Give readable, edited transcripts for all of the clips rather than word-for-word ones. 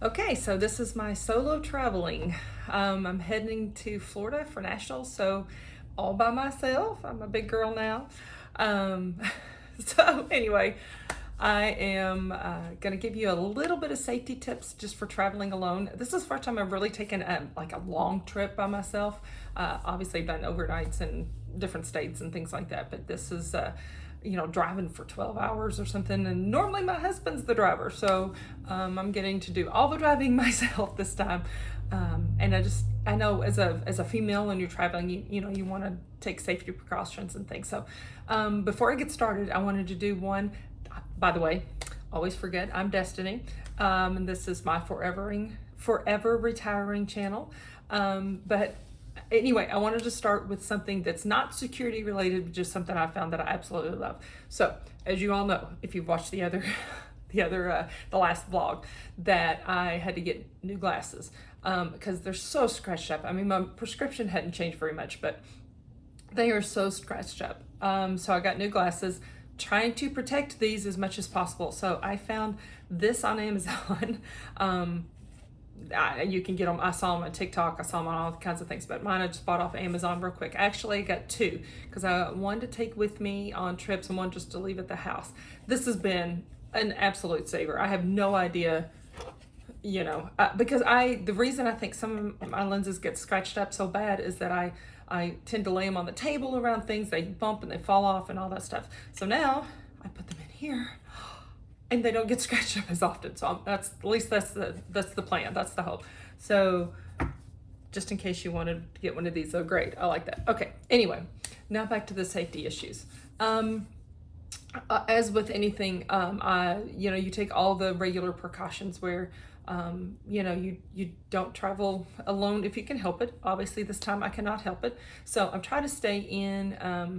Okay, so this is my solo traveling. I'm heading to Florida for nationals, so all by myself. I'm a big girl now. Um, so anyway, I am going to give you a little bit of safety tips just for traveling alone. This is the first time I've really taken like a long trip by myself. Obviously, I've done overnights in different states and things like that, but this is driving for 12 hours or something. And normally my husband's the driver. So I'm getting to do all the driving myself this time. And I know as a female when you're traveling, you want to take safety precautions and things. So before I get started, I wanted to do one, by the way, always forget I'm Destiny. And this is my forever retiring channel. But anyway, I wanted to start with something that's not security related, but just something I found that I absolutely love. So, as you all know, if you've watched the last vlog, that I had to get new glasses because they're so scratched up. I mean, my prescription hadn't changed very much, but they are so scratched up. So I got new glasses, trying to protect these as much as possible. So I found this on Amazon. You can get them. I saw them on TikTok. I saw them on all kinds of things, but mine I just bought off Amazon real quick. Actually, I got two because I wanted to take with me on trips and one just to leave at the house. This has been an absolute saver. I have no idea, because the reason I think some of my lenses get scratched up so bad is that I tend to lay them on the table around things. They bump and they fall off and all that stuff. So now I put them in here and they don't get scratched up as often. So that's the plan. That's the hope. So just in case you wanted to get one of these, oh great, I like that. Okay, anyway, now back to the safety issues. As with anything, you take all the regular precautions where, you don't travel alone if you can help it. Obviously this time I cannot help it. So I'm trying to stay in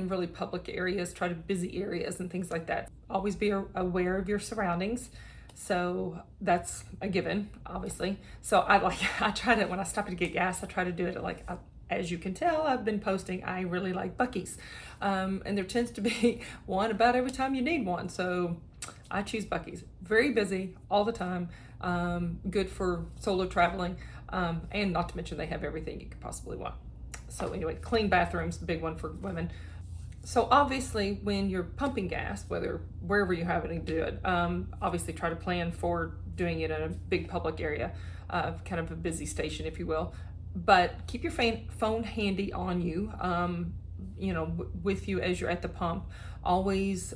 really public areas, try to busy areas and things like that. Always be aware of your surroundings. So that's a given, obviously. So I try to, when I stop to get gas, I try to do it at as you can tell, I've been posting, I really like Buc-ee's. And there tends to be one about every time you need one. So I choose Buc-ee's. Very busy all the time. Good for solo traveling. And not to mention they have everything you could possibly want. So anyway, clean bathrooms, big one for women. So obviously when you're pumping gas, wherever you're having to do it, obviously try to plan for doing it in a big public area, kind of a busy station, if you will. But keep your phone handy on you, with you as you're at the pump. Always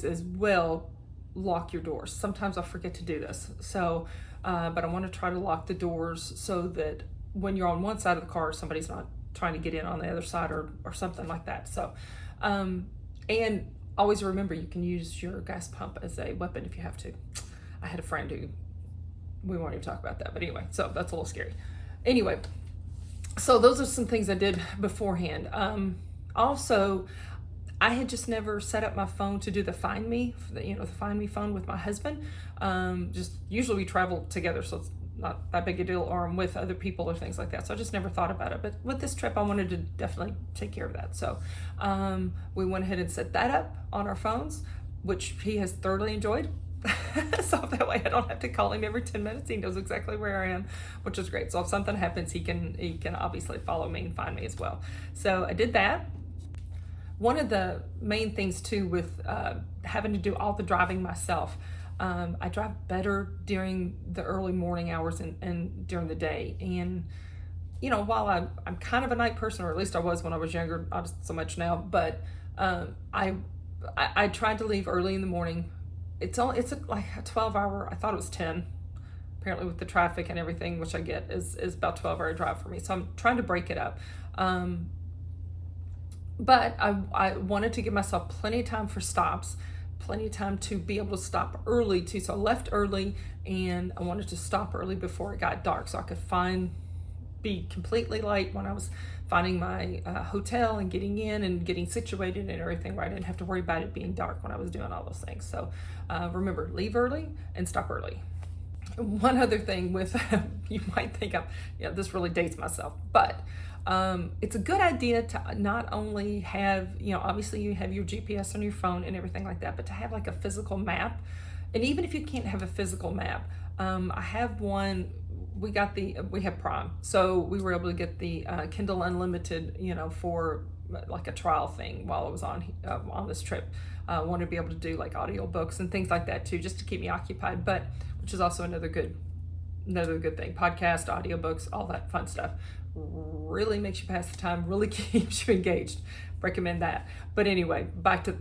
as well, lock your doors. Sometimes I'll forget to do this. So, but I want to try to lock the doors so that when you're on one side of the car, somebody's not trying to get in on the other side or something like that. So, and always remember you can use your gas pump as a weapon if you have to. I had a friend who, we won't even talk about that, but anyway, so that's a little scary. Anyway, so those are some things I did beforehand. Also, I had just never set up my phone to do the Find Me, the Find Me phone with my husband. Just usually we travel together, so it's not that big a deal, or I'm with other people or things like that. So I just never thought about it. But with this trip, I wanted to definitely take care of that. So we went ahead and set that up on our phones, which he has thoroughly enjoyed. So that way I don't have to call him every 10 minutes. He knows exactly where I am, which is great. So if something happens, he can obviously follow me and find me as well. So I did that. One of the main things too with having to do all the driving myself, I drive better during the early morning hours and during the day. And while I'm kind of a night person, or at least I was when I was younger, not so much now, but I tried to leave early in the morning. It's like a 12-hour, I thought it was 10. Apparently with the traffic and everything, which I get is about 12-hour drive for me. So I'm trying to break it up. But I wanted to give myself plenty of time for stops, plenty of time to be able to stop early too. So I left early and I wanted to stop early before it got dark so I could be completely light when I was finding my hotel and getting in and getting situated and everything, where I didn't have to worry about it being dark when I was doing all those things. So remember, leave early and stop early. One other thing with, you might think this really dates myself, but it's a good idea to not only have, obviously you have your GPS on your phone and everything like that, but to have like a physical map and even if you can't have a physical map, I have one. We have Prime, so we were able to get the Kindle Unlimited, for like a trial thing while I was on this trip. Wanted to be able to do like audiobooks and things like that too, just to keep me occupied. But which is also another good thing. Podcast, audiobooks, all that fun stuff really makes you pass the time, really keeps you engaged. Recommend that. But anyway, back to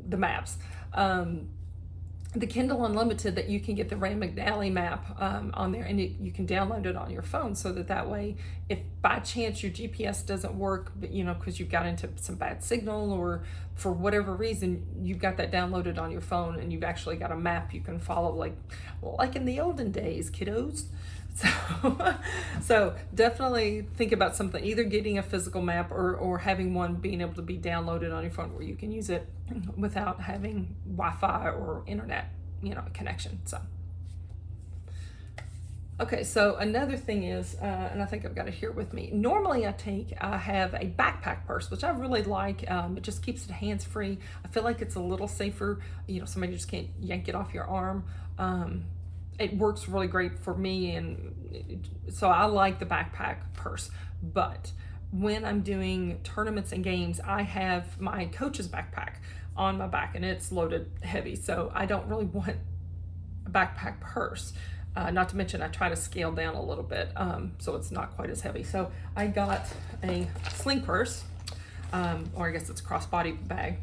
the maps. The Kindle Unlimited, that you can get the Ray McNally map on there, and you can download it on your phone, so that way, if by chance your GPS doesn't work, but because you've got into some bad signal, or for whatever reason, you've got that downloaded on your phone, and you've actually got a map you can follow, like in the olden days, kiddos. So definitely think about something, either getting a physical map or having one being able to be downloaded on your phone where you can use it without having Wi-Fi or internet, connection. So, okay, so another thing is, and I think I've got it here with me. Normally I have a backpack purse, which I really like. It just keeps it hands-free. I feel like it's a little safer. Somebody just can't yank it off your arm. It works really great for me, and so I like the backpack purse. But when I'm doing tournaments and games, I have my coach's backpack on my back, and it's loaded heavy, so I don't really want a backpack purse. Not to mention I try to scale down a little bit, so it's not quite as heavy. So I got a sling purse, or I guess it's a crossbody bag,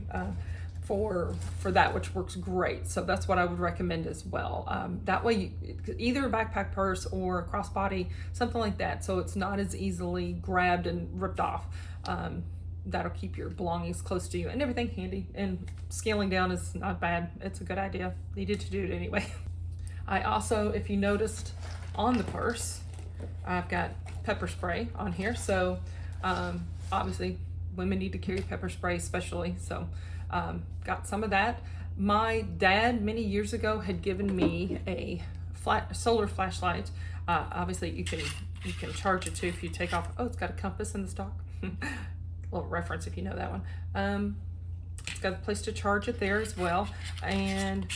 for that, which works great. So that's what I would recommend as well. That way, either a backpack purse or a crossbody, something like that, so it's not as easily grabbed and ripped off. That'll keep your belongings close to you and everything handy. And scaling down is not bad. It's a good idea. Needed to do it anyway. I also, if you noticed on the purse, I've got pepper spray on here. So obviously women need to carry pepper spray especially. So got some of that. My dad many years ago had given me a solar flashlight. Obviously you can charge it too if you take off. Oh, it's got a compass in the stock. Little reference if you know that one. It's got a place to charge it there as well. And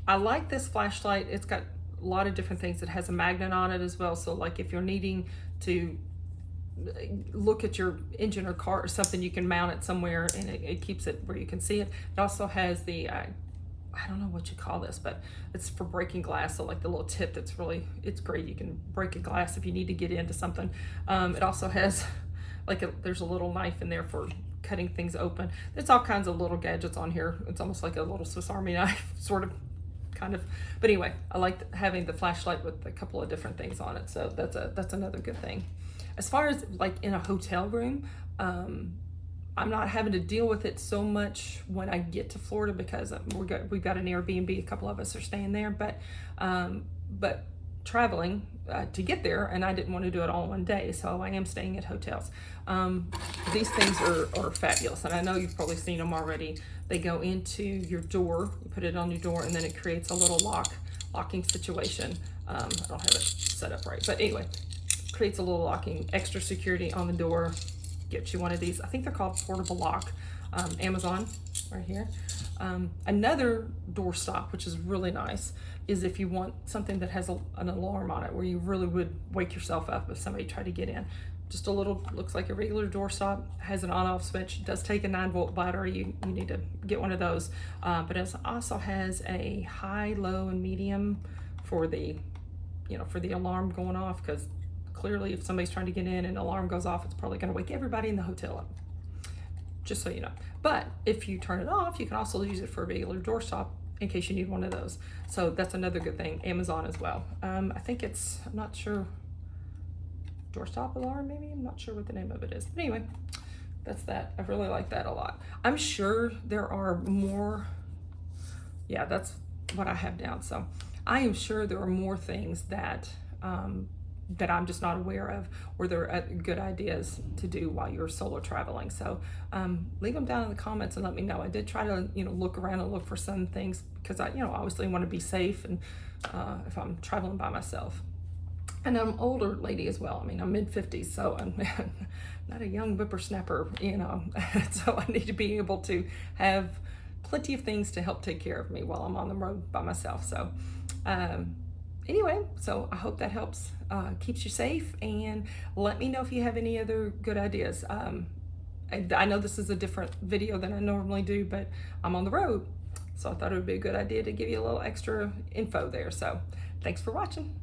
I like this flashlight. It's got a lot of different things. It has a magnet on it as well. So like if you're needing to look at your engine or car or something, you can mount it somewhere, and it keeps it where you can see it. It also has the I don't know what you call this, but it's for breaking glass. So like the little tip, it's great. You can break a glass if you need to get into something. It also has there's a little knife in there for cutting things open. There's all kinds of little gadgets on here. It's almost like a little Swiss Army knife, sort of, kind of. But anyway, I like having the flashlight with a couple of different things on it. So that's another good thing. As far as like in a hotel room, I'm not having to deal with it so much when I get to Florida, because we've got an Airbnb. A couple of us are staying there, but traveling to get there, and I didn't want to do it all in one day, so I am staying at hotels. These things are fabulous, and I know you've probably seen them already. They go into your door, you put it on your door, and then it creates a little locking situation. I don't have it set up right, but anyway, creates a little locking, extra security on the door. Get you one of these. I think they're called portable lock. Amazon, right here. Another door stop, which is really nice, is if you want something that has an alarm on it, where you really would wake yourself up if somebody tried to get in. Just a little, looks like a regular door stop, has an on-off switch. It does take a 9-volt battery. You need to get one of those. But it also has a high, low, and medium for the alarm going off, because clearly if somebody's trying to get in and the alarm goes off, it's probably going to wake everybody in the hotel up. Just so you know. But if you turn it off, you can also use it for a regular door stop in case you need one of those. So that's another good thing. Amazon as well. I think I'm not sure, doorstop alarm maybe? I'm not sure what the name of it is. But anyway, that's that. I really like that a lot. I'm sure there are more. Yeah, that's what I have down. So I am sure there are more things that that I'm just not aware of, or they're good ideas to do while you're solo traveling. So leave them down in the comments and let me know. I did try to look around and look for some things, because I obviously want to be safe, and if I'm traveling by myself. And I'm an older lady as well. I mean, I'm mid-50s, so I'm not a young whippersnapper, so I need to be able to have plenty of things to help take care of me while I'm on the road by myself. So anyway, so I hope that helps, keeps you safe, and let me know if you have any other good ideas. I know this is a different video than I normally do, but I'm on the road, so I thought it would be a good idea to give you a little extra info there. So thanks for watching.